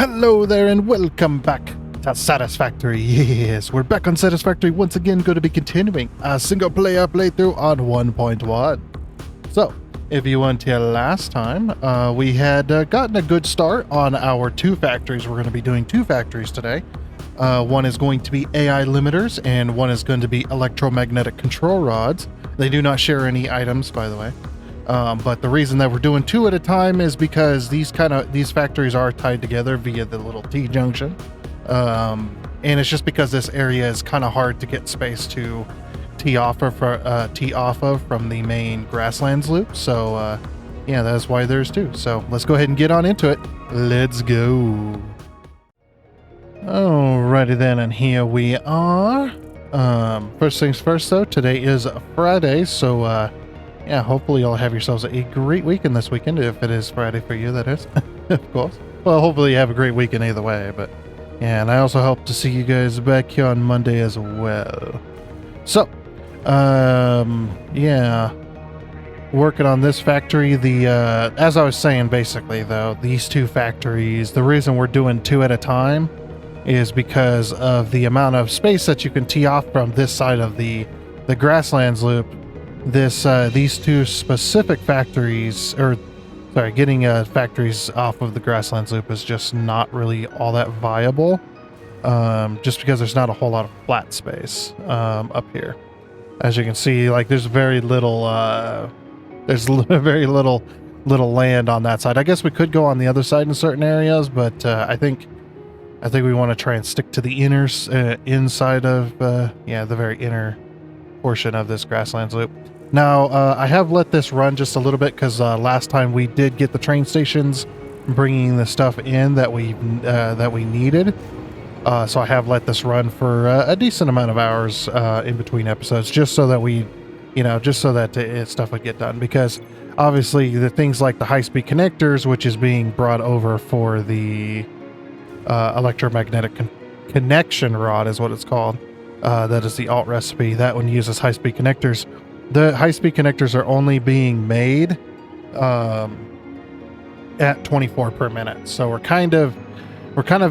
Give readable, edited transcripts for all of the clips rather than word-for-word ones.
Hello there and welcome back to Satisfactory. Yes, we're back on Satisfactory once again, going to be continuing a single player playthrough on 1.1. So, if you weren't here last time, we had gotten a good start on our two factories. We're going to be doing two factories today. One is going to be AI limiters and one is going to be electromagnetic control rods. They do not share any items, by the way. But the reason that we're doing two at a time is because these factories are tied together via the little T-junction. And it's just because this area is kind of hard to get space to tee off of from the main grasslands loop. So yeah, that's why there's two. So let's go ahead and get on into it. Let's go. Alrighty then, and here we are. First things first though, today is Friday, so yeah, hopefully you'll have yourselves a great weekend this weekend, if it is Friday for you, that is. Of course. Well, hopefully you have a great weekend either way, but yeah, and I also hope to see you guys back here on Monday as well. So, yeah, working on this factory, as I was saying, basically, though, these two factories, the reason we're doing two at a time is because of the amount of space that you can tee off from this side of the grasslands loop. These two specific factories, getting factories off of the grasslands loop is just not really all that viable, just because there's not a whole lot of flat space up here. As you can see, like there's very little land on that side. I guess we could go on the other side in certain areas, but I think we want to try and stick to the inside of the very inner portion of this grasslands loop. Now, I have let this run just a little bit because last time we did get the train stations bringing the stuff in that we needed. So I have let this run for a decent amount of hours in between episodes, just so that stuff would get done. Because obviously the things like the high-speed connectors, which is being brought over for the electromagnetic connection rod is what it's called. That is the alt recipe. That one uses high-speed connectors. The high-speed connectors are only being made at 24 per minute. So we're kind of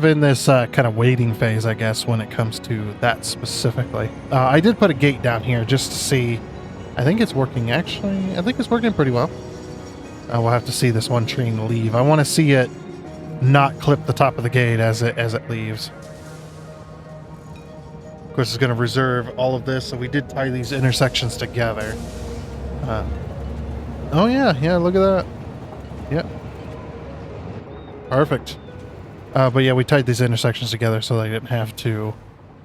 in this kind of waiting phase, I guess, when it comes to that specifically. I did put a gate down here just to see. I think it's working, actually. I think it's working pretty well. We'll have to see this one train leave. I want to see it not clip the top of the gate as it leaves. Of course, it's going to reserve all of this, so we did tie these intersections together. Oh yeah, look at that. Yep. Perfect. But yeah, we tied these intersections together so they didn't have to...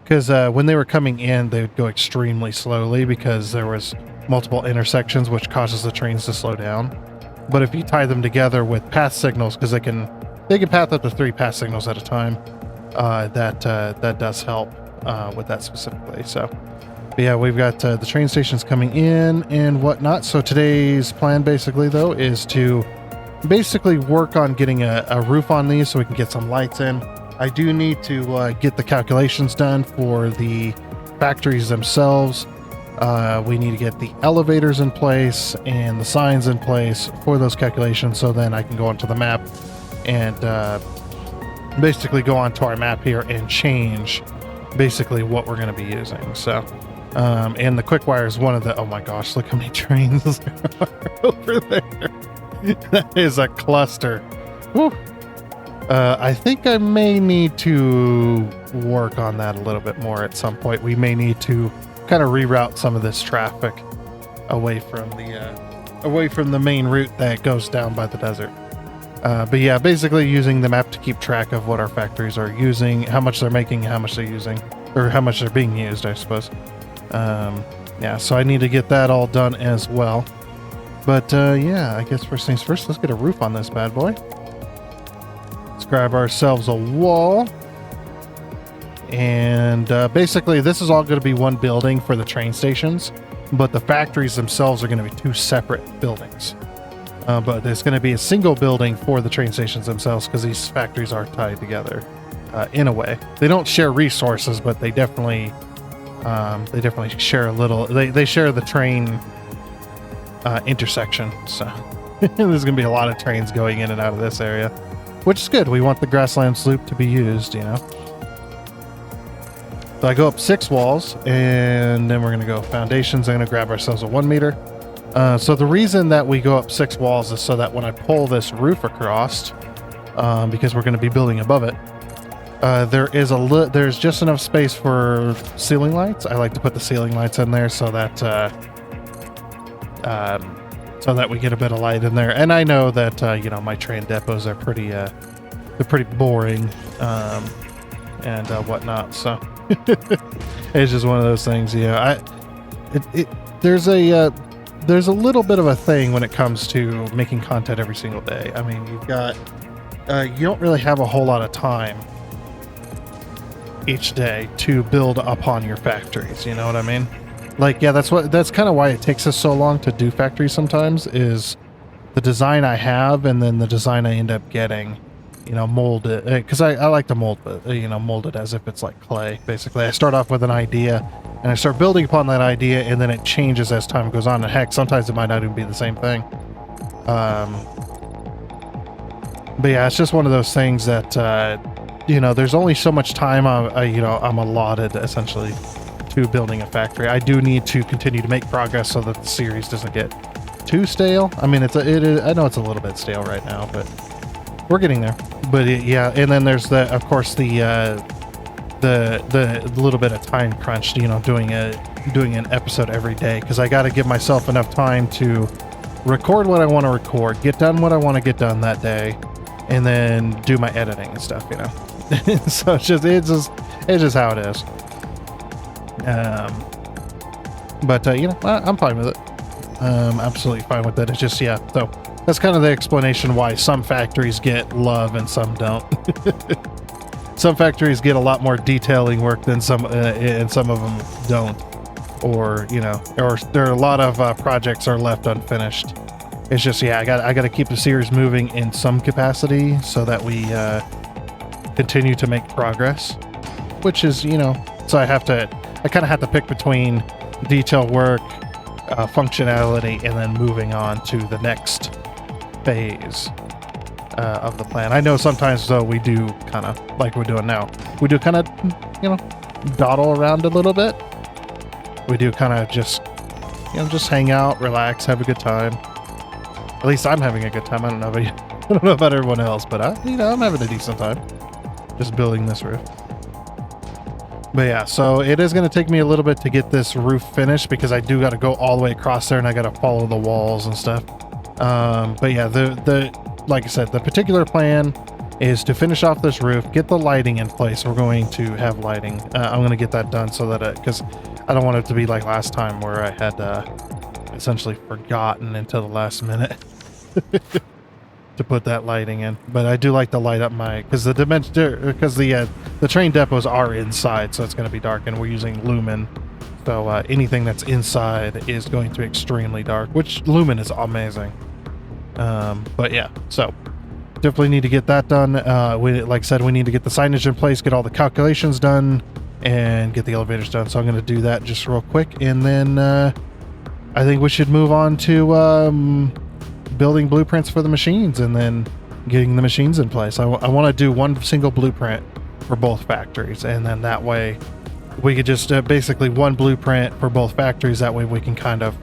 Because when they were coming in, they would go extremely slowly because there was multiple intersections, which causes the trains to slow down. But if you tie them together with path signals, because they can path up to 3 path signals at a time, that does help. With that specifically. So but yeah, we've got the train stations coming in and whatnot. So today's plan basically though is to basically work on getting a roof on these so we can get some lights in. I do need to get the calculations done for the factories themselves. We need to get the elevators in place and the signs in place for those calculations, so then I can go onto the map and basically go onto our map here and change basically what we're going to be using. So and the quick wire is one of the... Oh my gosh, look how many trains are over there. That is a cluster. Woo. I think I may need to work on that a little bit more at some point. We may need to kind of reroute some of this traffic away from the main route that goes down by the desert. But yeah, basically using the map to keep track of what our factories are using, how much they're making, how much they're using, or how much they're being used, I suppose. Yeah, so I need to get that all done as well. But yeah, I guess first things first, let's get a roof on this bad boy. Let's grab ourselves a wall. And basically this is all going to be one building for the train stations, but the factories themselves are going to be 2 separate buildings. But there's going to be a single building for the train stations themselves because these factories are tied together in a way. They don't share resources, but they definitely share a little. They share the train intersection. So there's going to be a lot of trains going in and out of this area. which is good. We want the grassland sloop to be used, you know. So I go up 6 walls, and then we're going to go foundations. I'm going to grab ourselves a 1 meter. So the reason that we go up 6 walls is so that when I pull this roof across, because we're going to be building above it, there's just enough space for ceiling lights. I like to put the ceiling lights in there so that we get a bit of light in there. And I know that you know, my train depots are pretty boring and whatnot. So it's just one of those things. Yeah, there's a little bit of a thing when it comes to making content every single day. I mean, you don't really have a whole lot of time each day to build upon your factories. You know what I mean? Like, yeah, that's kind of why it takes us so long to do factories sometimes, is the design I have and then the design I end up getting, you know, molded, because I like to mold it as if it's like clay. Basically, I start off with an idea and I start building upon that idea, and then it changes as time goes on. And heck, sometimes it might not even be the same thing. But yeah, it's just one of those things that you know, there's only so much time I'm allotted essentially to building a factory. I do need to continue to make progress so that the series doesn't get too stale. I mean, I know it's a little bit stale right now, but we're getting there. But yeah, and then there's of course the little bit of time crunch, you know, doing an episode every day, because I got to give myself enough time to record what I want to record, get done what I want to get done that day, and then do my editing and stuff, you know. So it's just how it is. But you know, I'm fine with it. Absolutely fine with it. It's just, yeah. So that's kind of the explanation why some factories get love and some don't. Some factories get a lot more detailing work than some, and some of them don't. Or, you know, or there are a lot of projects are left unfinished. It's just, yeah, I got to keep the series moving in some capacity so that we continue to make progress, which is, you know, so I kind of have to pick between detail work, functionality, and then moving on to the next phase of the plan. I know sometimes, though, we do kind of, like we're doing now, we do kind of, you know, dawdle around a little bit. We do kind of just, you know, just hang out, relax, have a good time. At least I'm having a good time. I don't know about everyone else, but I'm having a decent time just building this roof. But yeah, so it is going to take me a little bit to get this roof finished, because I do got to go all the way across there and I got to follow the walls and stuff. But yeah, like I said, the particular plan is to finish off this roof, get the lighting in place. We're going to have lighting. I'm going to get that done so that because I don't want it to be like last time where I had essentially forgotten until the last minute to put that lighting in. But I do like to light up because the train depots are inside, so it's going to be dark, and we're using lumen. So anything that's inside is going to be extremely dark, which lumen is amazing. But yeah, so definitely need to get that done. Like I said, we need to get the signage in place, get all the calculations done, and get the elevators done. So I'm going to do that just real quick, and then I think we should move on to building blueprints for the machines, and then getting the machines in place. I want to do one single blueprint for both factories, and then that way we could just basically one blueprint for both factories. That way we can kind of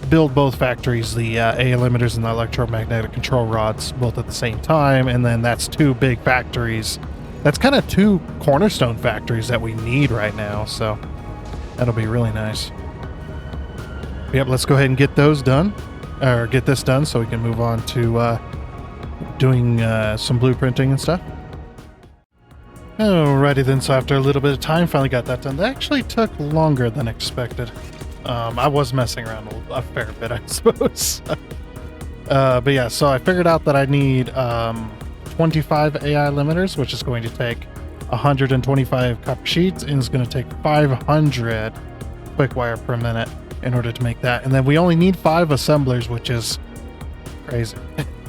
build both factories, the AA limiters and the electromagnetic control rods, both at the same time, and then that's two big factories. That's kind of two cornerstone factories that we need right now, so that'll be really nice. Yep, let's go ahead and get those done, or get this done, so we can move on to doing some blueprinting and stuff. Alrighty then, so after a little bit of time, finally got that done. That actually took longer than expected. I was messing around a fair bit, I suppose. But yeah, so I figured out that I need 25 AI limiters, which is going to take 125 copper sheets, and it's going to take 500 quick wire per minute in order to make that. And then we only need 5 assemblers, which is crazy.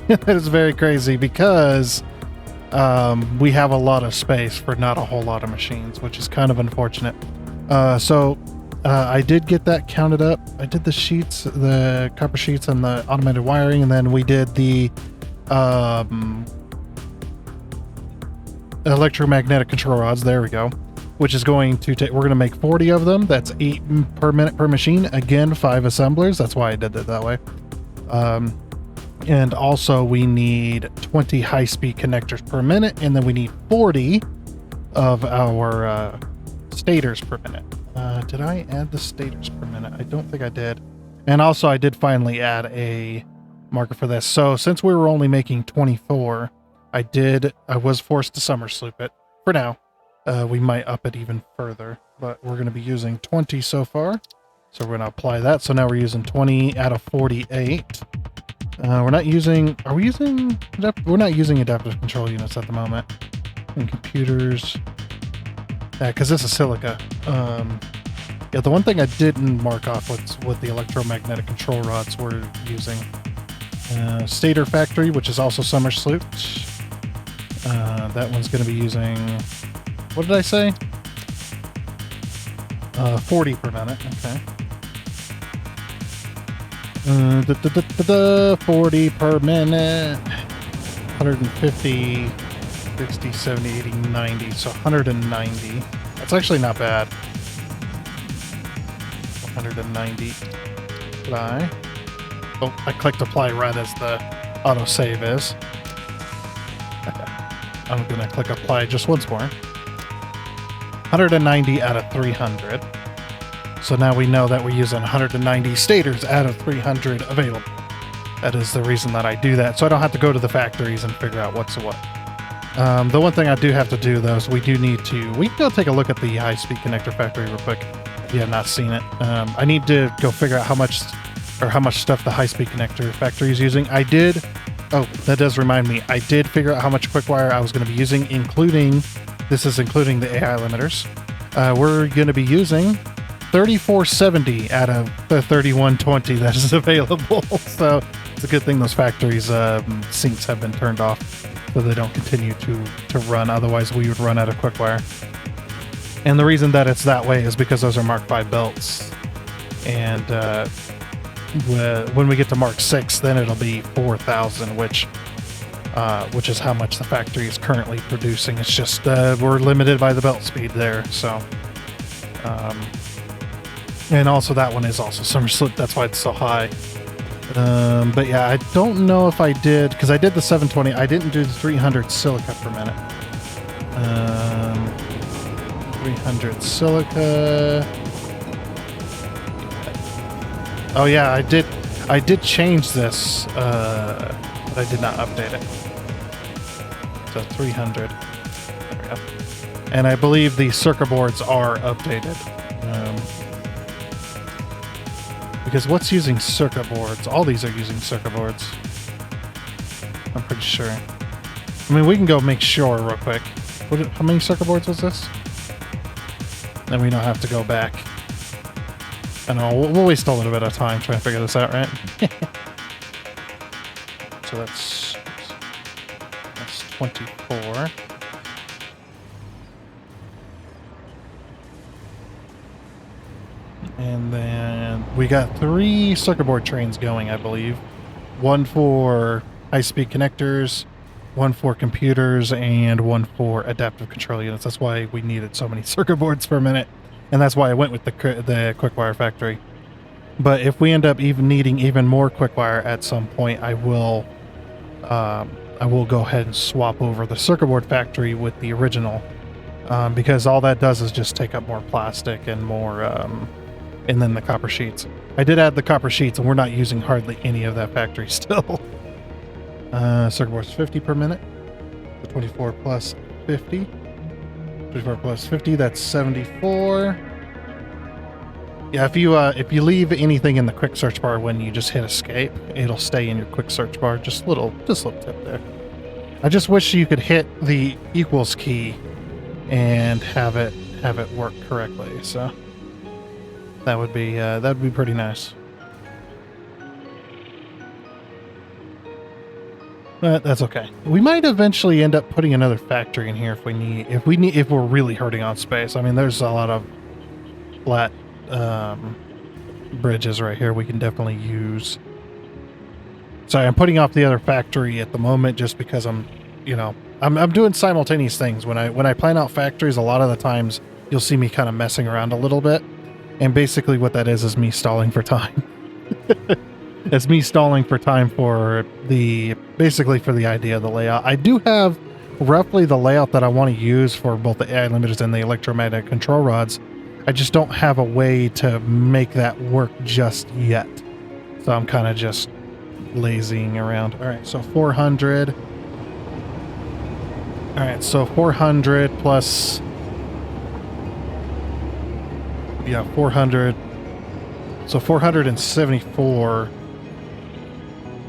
That is very crazy, because we have a lot of space for not a whole lot of machines, which is kind of unfortunate. I did get that counted up. I did the sheets, the copper sheets, and the automated wiring, and then we did the electromagnetic control rods. There we go. Which is going to take, we're going to make 40 of them. That's 8 per minute per machine. Again, 5 assemblers. That's why I did it that way. And also we need 20 high-speed connectors per minute, and then we need 40 of our stators per minute. Did I add the stators per minute? I don't think I did. And also I did finally add a marker for this. So since we were only making 24, I was forced to summer sloop it for now. We might up it even further, but we're going to be using 20 so far. So we're going to apply that. So now we're using 20 out of 48. We're not using, we're not using adaptive control units at the moment. And computers. Yeah, because this is silica. Yeah, the one thing I didn't mark off was what the electromagnetic control rods we're using. Stator factory, which is also summer slooped. That one's going to be using, what did I say? 40 per minute. Okay. 40 per minute. 150, 60, 70, 80, 90. So 190. That's actually not bad. 190. Apply. Oh, I clicked apply right as the autosave is. I'm going to click apply just once more. 190 out of 300. So now we know that we're using 190 stators out of 300 available. That is the reason that I do that. So I don't have to go to the factories and figure out what's what. The one thing I do have to do though is we can go take a look at the high-speed connector factory real quick. If you have not seen it. I need to go figure out how much stuff the high-speed connector factory is using. Oh, that does remind me. I did figure out how much quick wire I was going to be using, including the AI limiters. We're going to be using 3470 out of the 3120 that is available. So it's a good thing those factories' sinks have been turned off so they don't continue to run. Otherwise, we would run out of quick wire. And the reason that it's that way is because those are Mark V belts. And when we get to Mark 6, then it'll be 4,000, which is how much the factory is currently producing. It's just we're limited by the belt speed there. So, and also that one is also summer slip. That's why it's so high. But yeah, I don't know if I did, because I did the 720. I didn't do the 300 silica per minute. 300 silica. Oh yeah, I did change this, but I did not update it. So 300. There we go. And I believe the circuit boards are updated. Because what's using circuit boards? All these are using circuit boards. I'm pretty sure. I mean, we can go make sure real quick. How many circuit boards was this? Then we don't have to go back. I know, we'll waste a little bit of time trying to figure this out, right? So that's 24. And then we got 3 circuit board trains going, I believe. One for high-speed connectors, one for computers, and one for adaptive control units. That's why we needed so many circuit boards per minute. And that's why I went with the quickwire factory. But if we end up needing even more quickwire at some point, I will go ahead and swap over the circuit board factory with the original, because all that does is just take up more plastic and more, and then the copper sheets. I did add the copper sheets, and we're not using hardly any of that factory still. Circuit boards 50 per minute. So 24 plus 50. 24 plus 50, that's 74. Yeah, if you leave anything in the quick search bar when you just hit escape, it'll stay in your quick search bar. Just little tip there. I just wish you could hit the equals key and have it work correctly. So that would be pretty nice. But that's okay. We might eventually end up putting another factory in here if we're really hurting on space. I mean, there's a lot of flat bridges right here we can definitely use. Sorry, I'm putting off the other factory at the moment just because I'm doing simultaneous things. When I plan out factories, a lot of the times you'll see me kind of messing around a little bit. And basically what that is me stalling for time. It's me stalling for time for basically for the idea of the layout. I do have roughly the layout that I want to use for both the AI limiters and the electromagnetic control rods. I just don't have a way to make that work just yet. So I'm kind of just lazying around. All right, so 400. All right, so 400 plus... Yeah, 400. So 474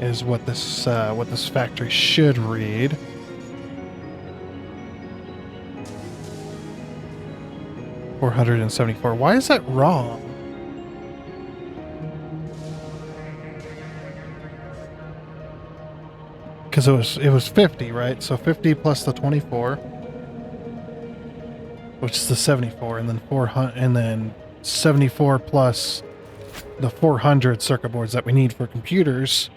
is what this factory should read. $474. Why is that wrong? Because it was 50, right? So 50 plus the 24, which is the 74, and then 400, and then 74 plus the 400 circuit boards that we need for computers.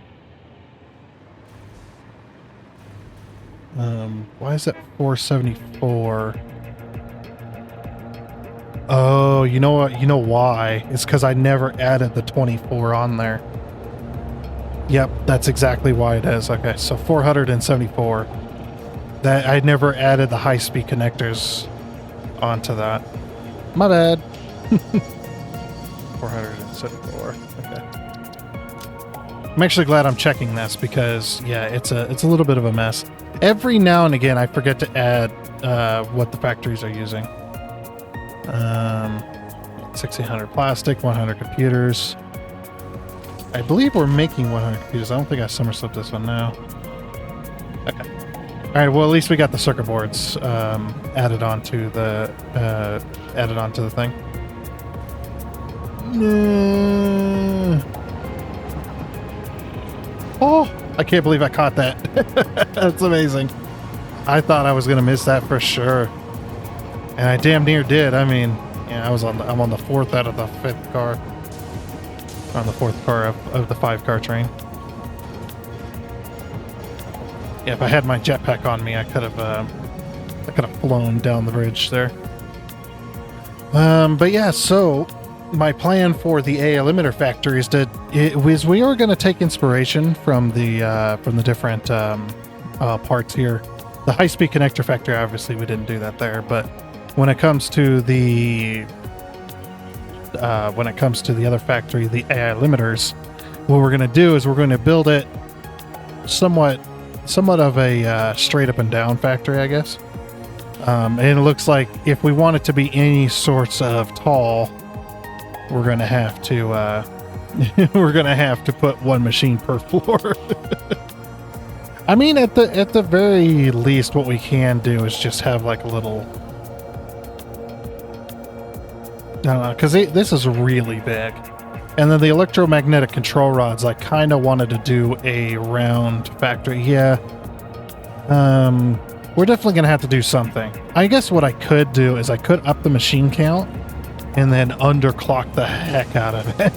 Why is it 474? Oh, you know what? You know why? It's because I never added the 24 on there. Yep, that's exactly why it is. Okay, so 474. That I never added the high-speed connectors onto that. My bad. 474. Okay. I'm actually glad I'm checking this because yeah, it's a little bit of a mess. Every now and again, I forget to add what the factories are using. 1600 plastic, 100 computers. I believe we're making 100 computers. I don't think I somersault this one now. Okay. All right. Well, at least we got the circuit boards added onto the thing. Oh, I can't believe I caught that. That's amazing. I thought I was gonna miss that for sure, and I damn near did. I mean, yeah, I'm on the fourth out of the fifth car. On the fourth car of the 5-car train. Yeah, if I had my jetpack on me, I could have flown down the bridge there. But yeah, so my plan for the AI limiter factory is we are going to take inspiration from the different parts here. The high-speed connector factory, obviously, we didn't do that there, but when it comes to the other factory, the AI limiters, what we're going to do is we're going to build it somewhat of a straight up and down factory, I guess. And it looks like if we want it to be any sorts of tall, we're going to have to put one machine per floor. I mean, at the very least, what we can do is just have like a little. I don't know, because this is really big. And then the electromagnetic control rods, I kind of wanted to do a round factory. Yeah. We're definitely going to have to do something. I guess what I could do is I could up the machine count and then underclock the heck out of it.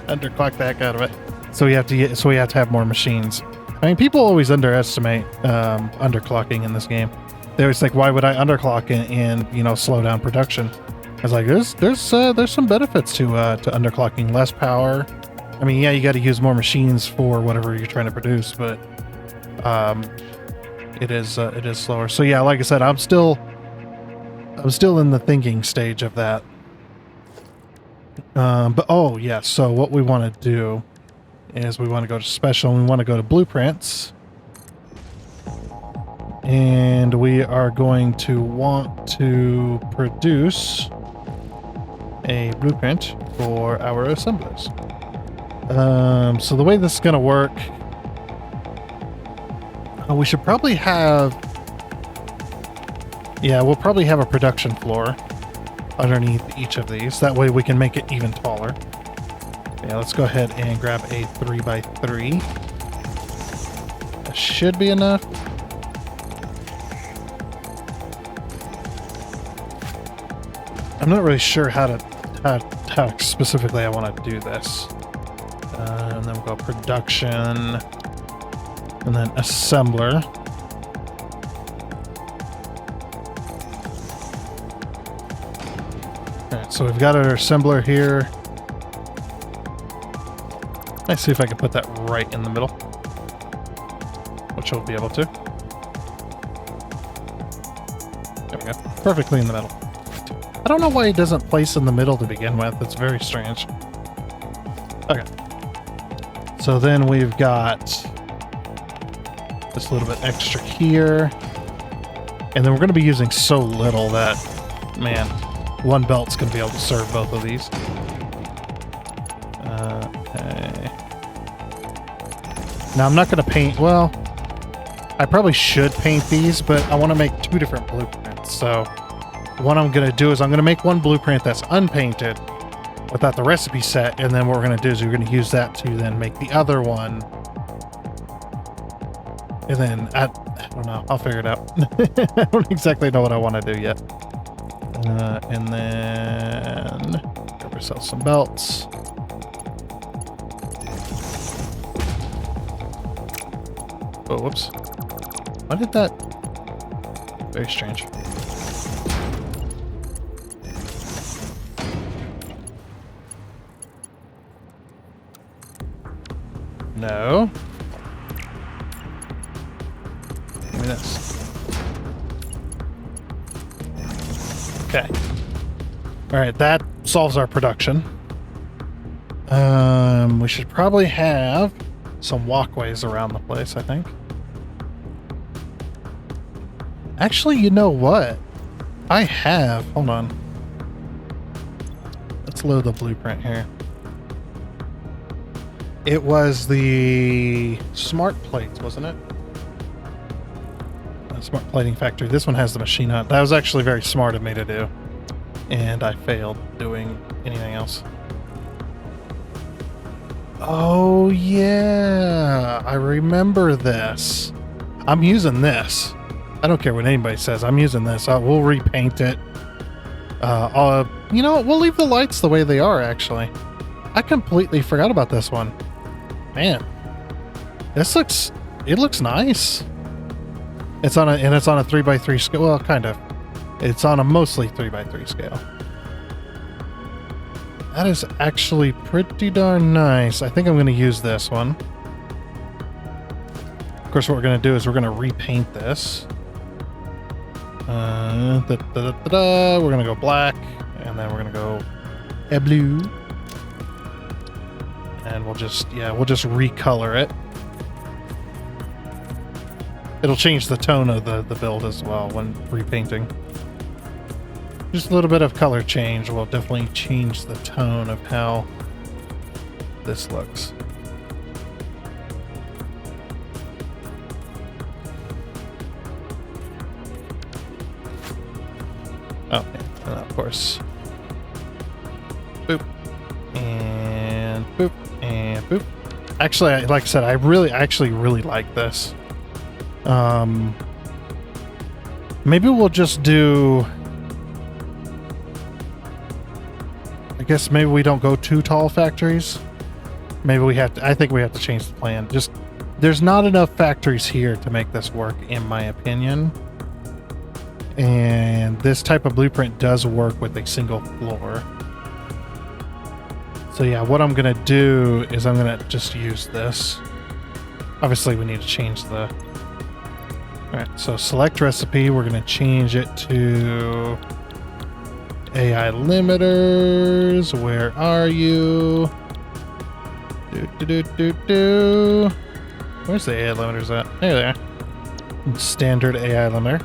Underclock the heck out of it. So we have to have more machines. I mean, people always underestimate underclocking in this game. They always think, why would I underclock and slow down production? I was like, there's some benefits to underclocking. Less power. I mean, yeah, you got to use more machines for whatever you're trying to produce, but it is slower. So yeah, like I said, I'm still in the thinking stage of that. But oh yeah, so what we want to do is we want to go to special. And we want to go to blueprints. And we are going to want to produce a blueprint for our assemblers. So the way this is going to work, we should probably have, we'll probably have a production floor underneath each of these. That way we can make it even taller. Yeah, let's go ahead and grab a 3x3. That should be enough. I'm not really sure how specifically I want to do this. And then we'll go production, and then assembler. Alright, so we've got our assembler here. Let's see if I can put that right in the middle, which we'll be able to. There we go. Perfectly in the middle. I don't know why it doesn't place in the middle to begin with. It's very strange. Okay. So then we've got this little bit extra here. And then we're going to be using so little that, man, one belt's going to be able to serve both of these. Okay. Now I'm not going to paint, well, I probably should paint these, but I want to make two different blueprints. So what I'm going to do is I'm going to make one blueprint that's unpainted without the recipe set, and then what we're going to do is we're going to use that to then make the other one. And then, I don't know, I'll figure it out. I don't exactly know what I want to do yet. And then grab ourselves some belts. Oh, whoops. Why did that? Very strange. No. Give me this. Okay. Alright, that solves our production. We should probably have some walkways around the place, I think. Actually, you know what? I have... Hold on. Let's load the blueprint here. It was the smart plates, wasn't it? Smart plating factory. This one has the machine on. That was actually very smart of me to do. And I failed doing anything else. Oh, yeah. I remember this. I'm using this. I don't care what anybody says. I'm using this. We'll repaint it. You know what? We'll leave the lights the way they are, actually. I completely forgot about this one. Man. It looks nice. It's on a 3x3 scale. Well, kind of. It's on a mostly 3x3 scale. That is actually pretty darn nice. I think I'm going to use this one. Of course, what we're going to do is we're going to repaint this. We're going to go black, and then we're going to go blue. And we'll just recolor it. It'll change the tone of the build as well when repainting. Just a little bit of color change will definitely change the tone of how this looks. Oh, yeah. And of course. Boop. And boop. And boop. Actually, like I said, I actually really like this. Maybe we'll just do... I guess maybe we don't go too tall factories. Maybe we have to... I think we have to change the plan. Just... There's not enough factories here to make this work, in my opinion. And this type of blueprint does work with a single floor. So yeah, what I'm going to do is I'm going to just use this. Obviously, we need to change the... Alright, so select recipe. We're going to change it to AI limiters. Where are you? Where's the AI limiters at? There they are. Standard AI limiter.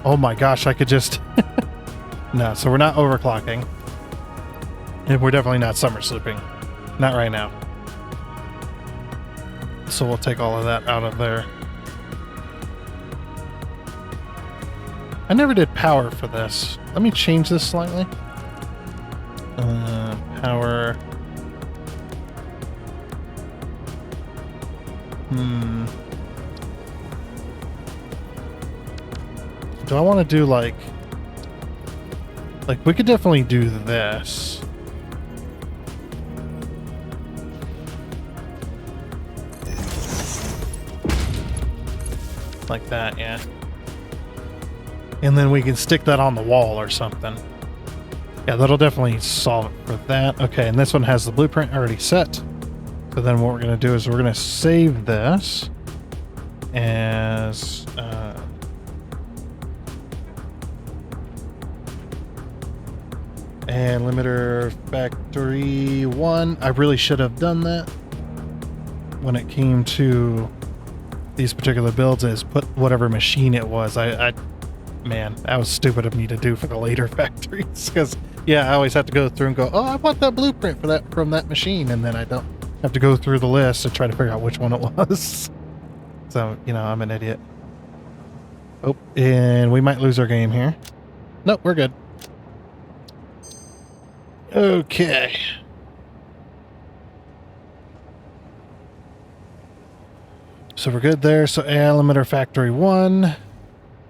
Oh my gosh, I could just... No, so we're not overclocking. And we're definitely not summer sleeping. Not right now. So we'll take all of that out of there. I never did power for this. Let me change this slightly. Power. Do I want to do like we could definitely do this. Like that, yeah. And then we can stick that on the wall or something. Yeah, that'll definitely solve it for that. Okay, and this one has the blueprint already set. So then what we're going to do is we're going to save this as... and limiter factory 1. I really should have done that when it came to these particular builds, is put whatever machine it was. Man, that was stupid of me to do for the later factories, because yeah, I always have to go through and go, oh, I want that blueprint for that from that machine, and then I don't have to go through the list to try to figure out which one it was. So, you know, I'm an idiot. Oh, and we might lose our game here. Nope, we're good. Okay. So we're good there. So limiter factory 1.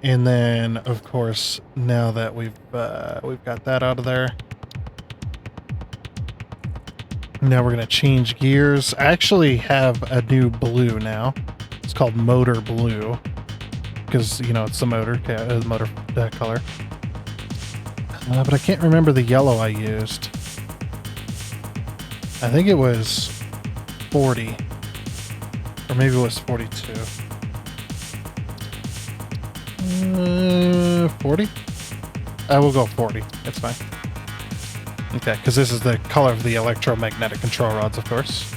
And then, of course, now that we've got that out of there, now we're going to change gears. I actually have a new blue now. It's called motor blue because, you know, it's the motor, motor color. But I can't remember the yellow I used. I think it was 40. Or maybe it was 42. 40? I will go 40. It's fine. Okay, because this is the color of the electromagnetic control rods, of course.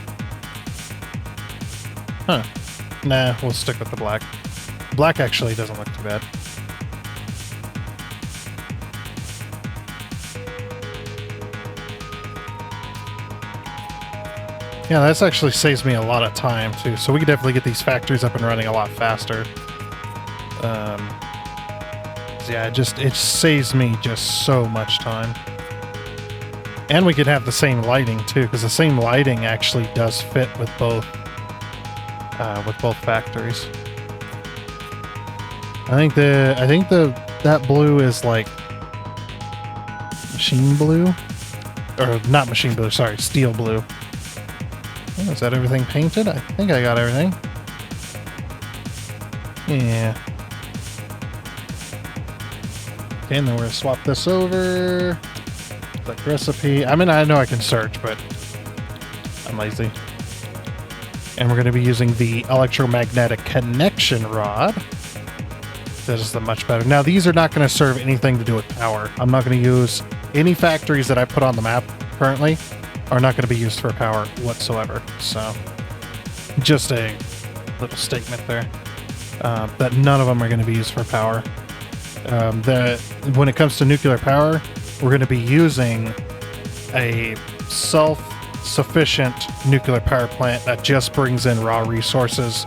Huh. Nah, we'll stick with the black. Black actually doesn't look too bad. Yeah, this actually saves me a lot of time, too. So we can definitely get these factories up and running a lot faster. Yeah, it saves me just so much time. And we could have the same lighting, too, because the same lighting actually does fit with both factories. I think that blue is like machine blue, or not machine blue. Sorry, steel blue. Oh, is that everything painted? I think I got everything. Yeah. Okay, and then we're gonna swap this over. Like recipe. I mean, I know I can search, but I'm lazy. And we're going to be using the electromagnetic connection rod. That is the much better. Now, these are not going to serve anything to do with power. I'm not going to use any factories that I put on the map currently are not going to be used for power whatsoever. So, just a little statement there. That none of them are going to be used for power. When it comes to nuclear power, we're going to be using a self-sufficient nuclear power plant that just brings in raw resources.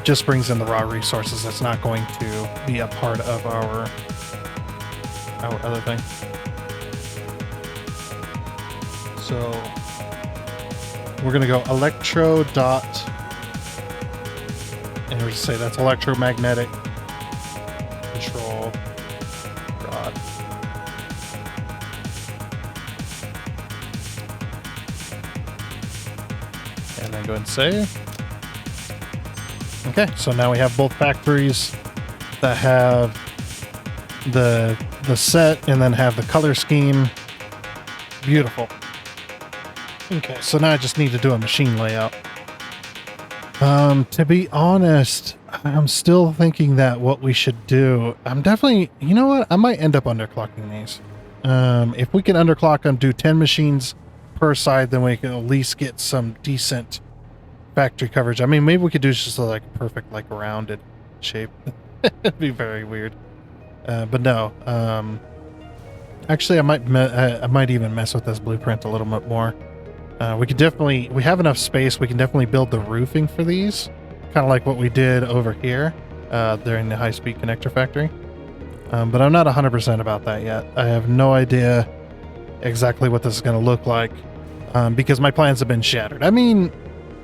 Just brings in the raw resources. That's not going to be a part of our other thing. So we're going to go electro dot, and we say that's electromagnetic control rod. And then go ahead and save. Okay, so now we have both factories that have the set and then have the color scheme. Beautiful. Okay, so now I just need to do a machine layout. To be honest, I'm still thinking that what we should do, I'm definitely, you know what? I might end up underclocking these. If we can underclock them, do 10 machines per side, then we can at least get some decent factory coverage. I mean, maybe we could do just like a perfect, like rounded shape. It'd be very weird. But no, actually I might even mess with this blueprint a little bit more. We have enough space. We can definitely build the roofing for these, kind of like what we did over here during the high-speed connector factory. But I'm not 100% about that yet. I have no idea exactly what this is going to look like because my plans have been shattered. I mean,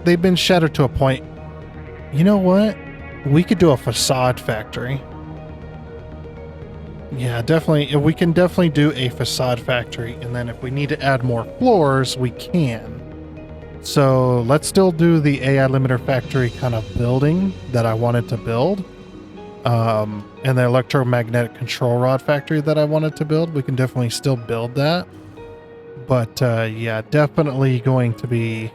they've been shattered to a point. You know what? We could do a facade factory. Yeah, definitely. We can definitely do a facade factory, and then if we need to add more floors, we can. So let's still do the AI limiter factory kind of building that I wanted to build. And the electromagnetic control rod factory that I wanted to build. We can definitely still build that. But yeah, definitely going to be...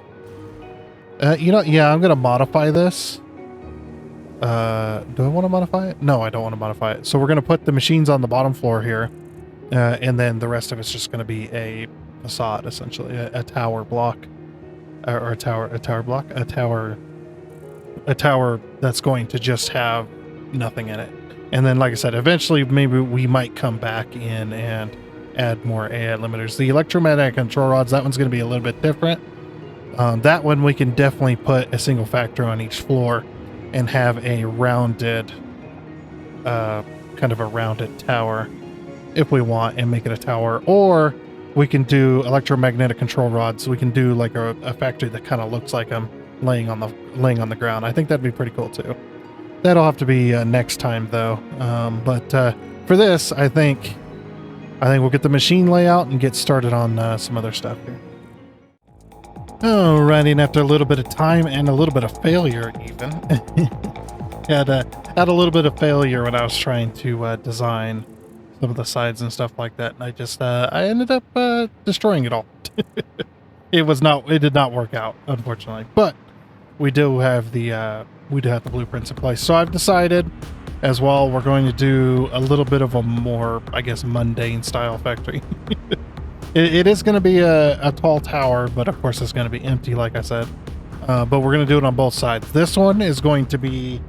yeah, I'm going to modify this. Do I want to modify it? No, I don't want to modify it. So we're going to put the machines on the bottom floor here. And then the rest of it's just going to be a facade, essentially. A tower block. Or a tower block? A tower that's going to just have nothing in it. And then, like I said, eventually maybe we might come back in and add more AI limiters. The electromagnetic control rods, that one's going to be a little bit different. That one we can definitely put a single factory on each floor and have a rounded, kind of a rounded tower if we want, and make it a tower. Or we can do electromagnetic control rods. We can do like a factory that kind of looks like I'm laying on the ground. I think that'd be pretty cool too. That'll have to be next time though. But for this, I think we'll get the machine layout and get started on some other stuff here. Alrighty, and after a little bit of time and a little bit of failure even, had a little bit of failure when I was trying to design some of the sides and stuff like that, and I just I ended up destroying it all. It did not work out, unfortunately, but we do have the blueprints in place. So I've decided as well, we're going to do a little bit of a more, I guess, mundane style factory. It is going to be a tall tower, but of course it's going to be empty, like I said. But we're going to do it on both sides. This one is going to be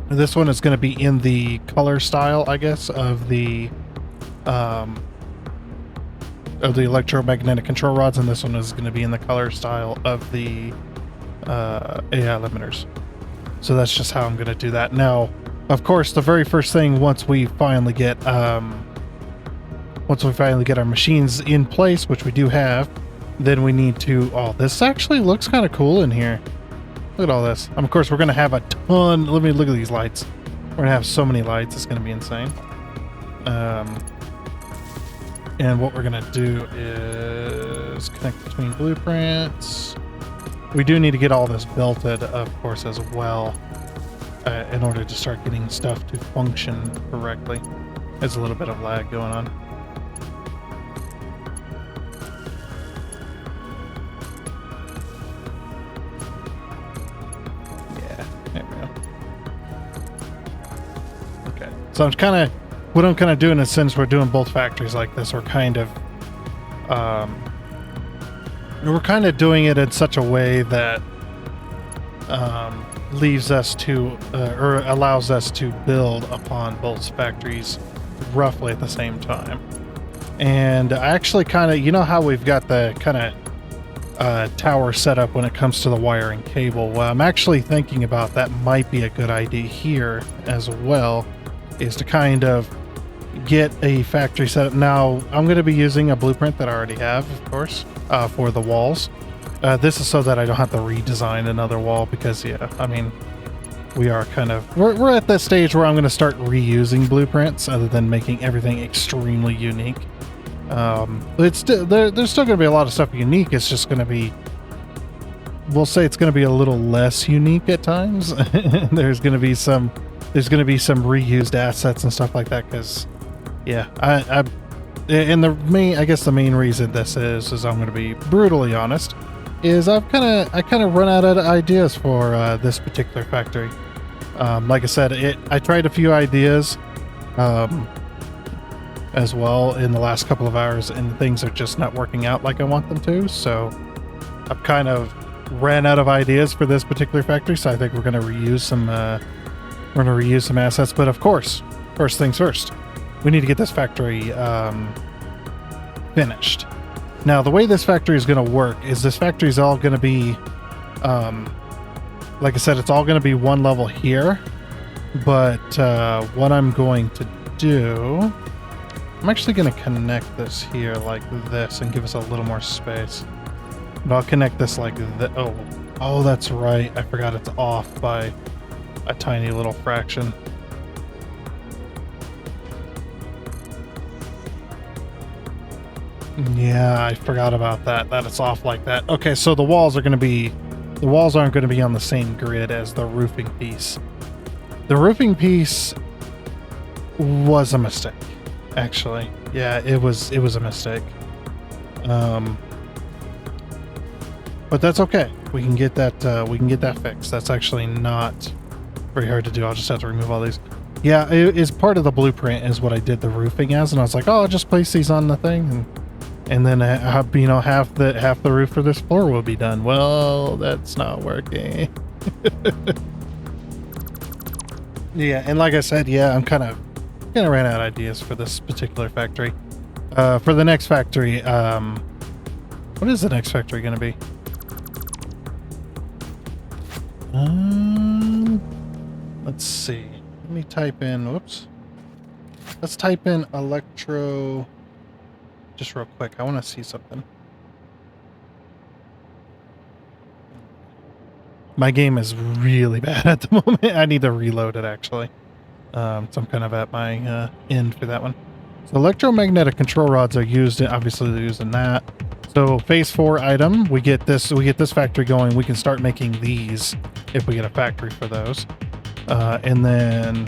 in the color style, I guess, of the electromagnetic control rods, and this one is going to be in the color style of the AI limiters. So that's just how I'm going to do that. Now, of course, the very first thing once we finally get our machines in place, which we do have, then we need to... Oh, this actually looks kind of cool in here. Look at all this. Of course, we're going to have a ton... Let me look at these lights. We're going to have so many lights. It's going to be insane. And what we're going to do is connect between blueprints. We do need to get all this belted, of course, as well, in order to start getting stuff to function correctly. There's a little bit of lag going on. Yeah, there we go. Okay, so what I'm kind of doing is, since we're doing both factories like this, we're kind of doing it in such a way that leaves us to, or allows us to build upon both factories roughly at the same time. And I actually kind of, you know how we've got the kind of tower set up when it comes to the wire and cable? Well, I'm actually thinking about that might be a good idea here as well, is to kind of get a factory set up. Now, I'm going to be using a blueprint that I already have, of course, for the walls. This is so that I don't have to redesign another wall, because, yeah, I mean, we're at that stage where I'm going to start reusing blueprints other than making everything extremely unique. There's still going to be a lot of stuff unique. It's just going to be, we'll say it's going to be a little less unique at times. There's going to be some reused assets and stuff like that, because, yeah, and I guess the main reason this is I'm going to be brutally honest, is I kind of run out of ideas for this particular factory. Like I said, I tried a few ideas as well in the last couple of hours, and things are just not working out like I want them to. So I've kind of ran out of ideas for this particular factory. So I think we're going to reuse some assets. But of course, first things first, we need to get this factory finished. Now, the way this factory is going to work is this factory is all going to be, like I said, it's all going to be one level here. But what I'm going to do, I'm actually going to connect this here like this and give us a little more space. And I'll connect this like this. Oh, that's right. I forgot it's off by a tiny little fraction. Yeah, I forgot about that. That it's off like that. Okay, so the walls aren't going to be on the same grid as the roofing piece. The roofing piece was a mistake, actually. Yeah, it was a mistake. But that's okay. We can get that fixed. That's actually not very hard to do. I'll just have to remove all these. Yeah, it is part of the blueprint is what I did the roofing as, and I was like, oh, I'll just place these on the thing, and then you know, half the roof for this floor will be done. Well, that's not working. Yeah, and like I said, yeah, I'm kind of ran out of ideas for this particular factory. For the next factory, what is the next factory going to be? Let's see. Let me type in, whoops. Let's type in electro, just real quick. I want to see something. My game is really bad at the moment. I need to reload it, actually. So I'm kind of at my end for that one. So electromagnetic control rods are used, obviously they're used in that. So phase 4 item, we get this factory going. We can start making these if we get a factory for those. And then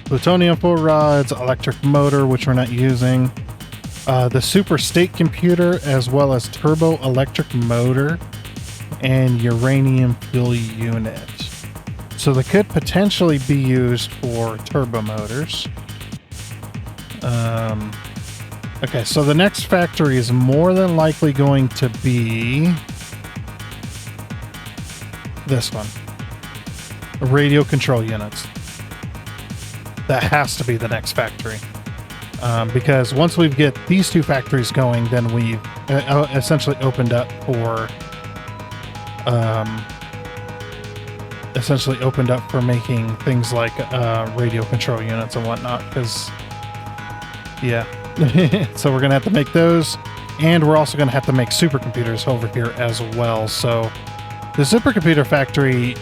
plutonium fuel rods, electric motor, which we're not using. The super state computer, as well as turbo electric motor and uranium fuel unit. So they could potentially be used for turbo motors. Okay, so the next factory is more than likely going to be this one. Radio control units. That has to be the next factory. Because once we get these two factories going, then we've essentially opened up for making things like radio control units and whatnot, because yeah. So we're gonna have to make those, and we're also gonna have to make supercomputers over here as well. So the supercomputer factory,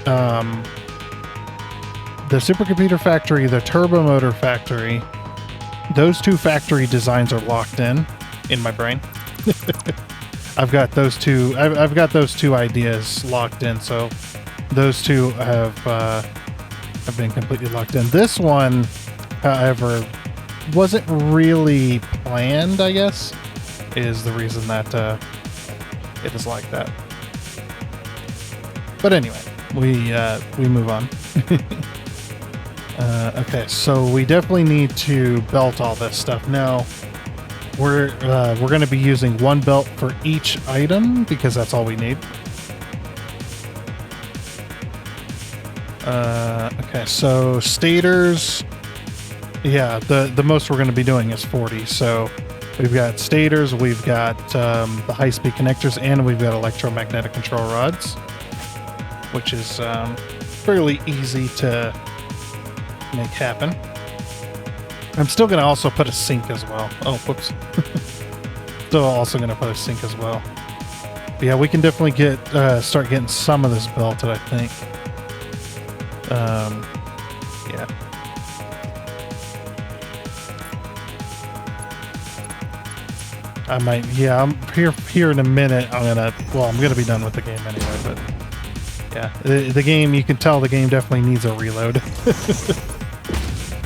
the turbo motor factory, those two factory designs are locked in my brain. I've got those two ideas locked in, so those two have been completely locked in. This one, however, wasn't really planned, I guess, is the reason that it is like that. But anyway, we move on. Okay, so we definitely need to belt all this stuff. Now, we're going to be using one belt for each item because that's all we need. Okay, so stators. Yeah, the most we're going to be doing is 40. So we've got stators, we've got the high-speed connectors, and we've got electromagnetic control rods, which is fairly easy to make happen. I'm still going to also put a sink as well. Oh, whoops. Still also going to put a sink as well. But yeah, we can definitely start getting some of this belted, I think. Yeah. I might, yeah, I'm here in a minute. I'm gonna be done with the game anyway, but yeah, the game, you can tell the game definitely needs a reload.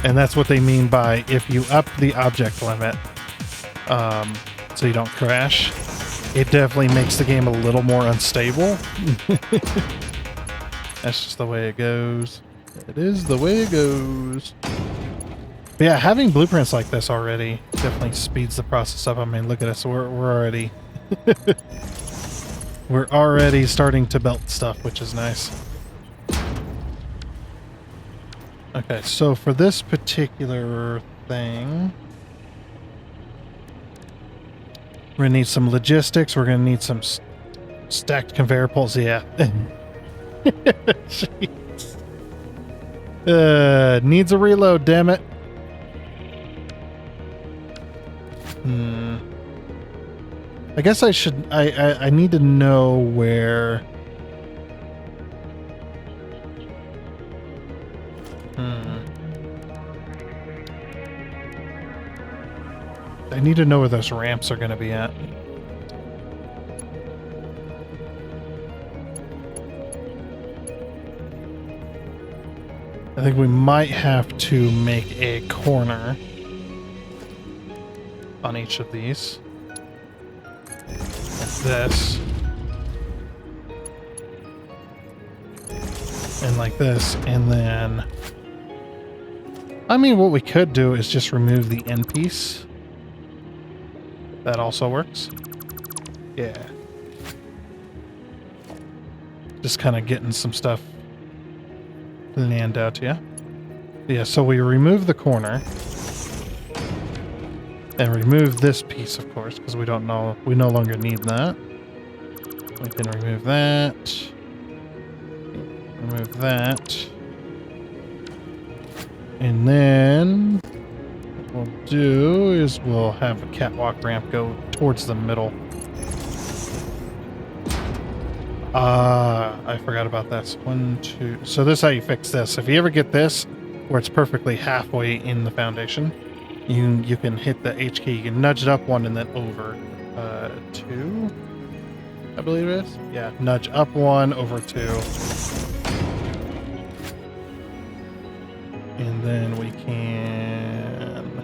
And that's what they mean by if you up the object limit, so you don't crash, it definitely makes the game a little more unstable. That's just the way it goes. It is the way it goes. But yeah, having blueprints like this already definitely speeds the process up. I mean, look at us. We're already we're already starting to belt stuff, which is nice. Okay, so for this particular thing, we're gonna need some logistics. We're gonna need some stacked conveyor poles. Yeah. Jeez. Needs a reload, damn it. I guess I should. I need to know where. I need to know where those ramps are going to be at. I think we might have to make a corner on each of these. Like this. And like this. And then... I mean, what we could do is just remove the end piece. That also works. Yeah. Just kind of getting some stuff planned out, yeah? Yeah, so we remove the corner. And remove this piece, of course, because we no longer need that. We can remove that. Remove that. And then what we'll do is we'll have a catwalk ramp go towards the middle. I forgot about this. 1, 2. So this is how you fix this. If you ever get this where it's perfectly halfway in the foundation, you can hit the H key. You can nudge it up 1 and then over 2. I believe it is. Yeah, nudge up 1 over 2. And then we can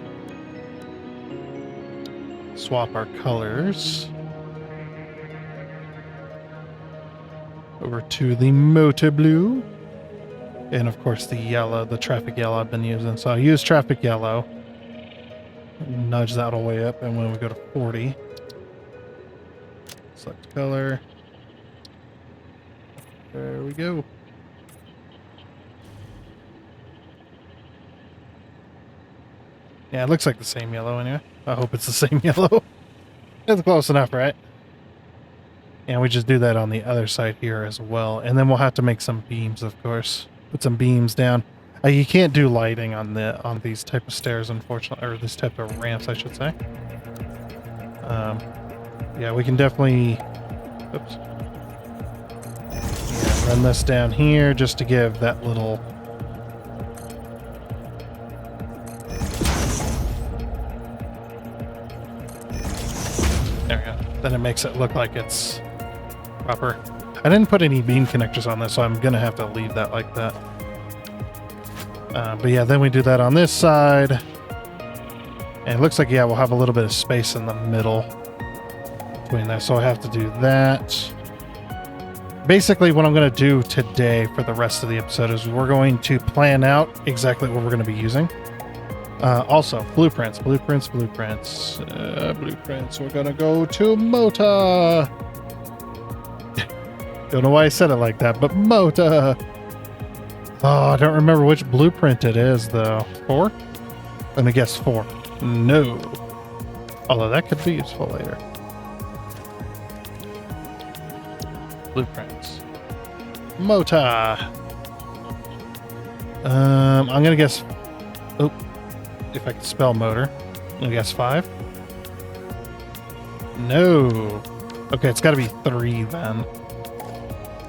swap our colors over to the motor blue. And of course the yellow, the traffic yellow I've been using. So I'll use traffic yellow. Nudge that all the way up. And when we go to 40, select color. There we go. Yeah, it looks like the same yellow anyway. I hope it's the same yellow. It's close enough, right? And we just do that on the other side here as well. And then we'll have to make some beams, of course. Put some beams down. You can't do lighting on these type of stairs, unfortunately, or this type of ramps, I should say. Yeah, we can definitely... Oops. Yeah, run this down here just to give that little... There we go. Then it makes it look like it's proper. I didn't put any beam connectors on this, so I'm going to have to leave that like that. But yeah, then we do that on this side. And it looks like, yeah, we'll have a little bit of space in the middle between that. So I have to do that. Basically, what I'm going to do today for the rest of the episode is we're going to plan out exactly what we're going to be using. Also, blueprints. We're going to go to Mota. Don't know why I said it like that, but Mota. Oh, I don't remember which blueprint it is, though. 4? Let me guess 4. No. Although that could be useful later. Blueprints. Mota. I'm going to guess... Oh. If I can spell motor. I'm going to guess 5. No. Okay, it's got to be 3 then.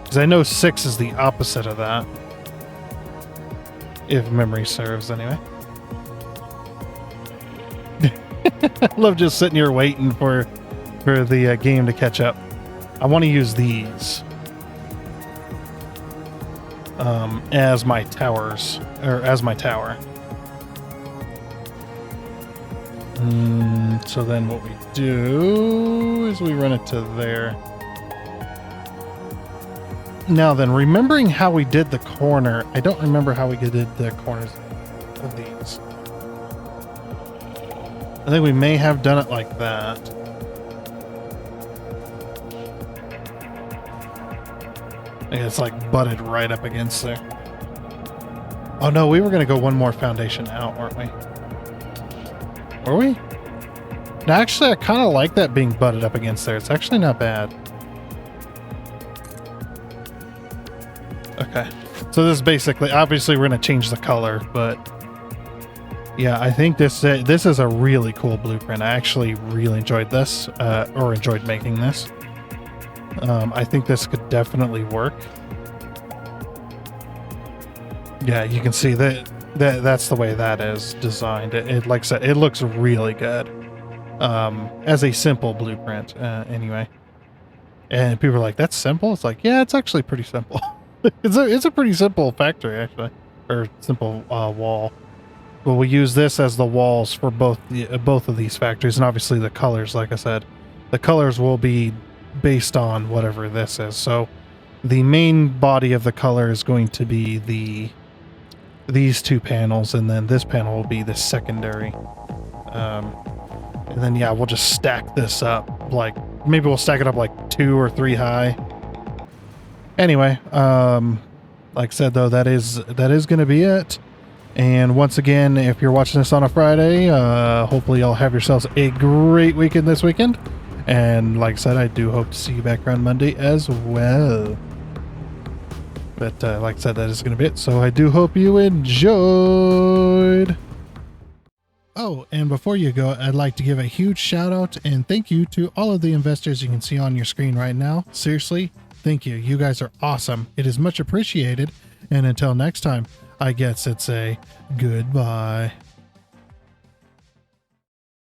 Because I know 6 is the opposite of that. If memory serves, anyway. I love just sitting here waiting for the game to catch up. I want to use these as my towers, or as my tower. So then what we do is we run it to there. Now then, remembering how we did the corner, I don't remember how we did the corners of these. I think we may have done it like that. I think it's like butted right up against there. Oh no, we were going to go one more foundation out, weren't we? Were we? No, actually, I kind of like that being butted up against there. It's actually not bad. Okay. So this is basically, obviously we're going to change the color, but yeah, I think this is a really cool blueprint. I actually really enjoyed this, or enjoyed making this. I think this could definitely work. Yeah, you can see that's the way that is designed. It like I said, it looks really good. as a simple blueprint anyway. And people are like, that's simple? It's like, yeah, it's actually pretty simple. It's a pretty simple factory, actually, or simple wall. But we use this as the walls for both of these factories, and obviously the colors, like I said. The colors will be based on whatever this is. So the main body of the color is going to be these two panels, and then this panel will be the secondary. And then, yeah, we'll just stack this up. Like, maybe we'll stack it up like 2 or 3 high. Anyway, like I said, though, that is going to be it. And once again, if you're watching this on a Friday, hopefully y'all have yourselves a great weekend this weekend. And like I said, I do hope to see you back around Monday as well. But like I said, that is going to be it. So I do hope you enjoyed. Oh, and before you go, I'd like to give a huge shout out and thank you to all of the investors you can see on your screen right now. Seriously, thank you. You guys are awesome. It is much appreciated. And until next time, I guess it's a goodbye.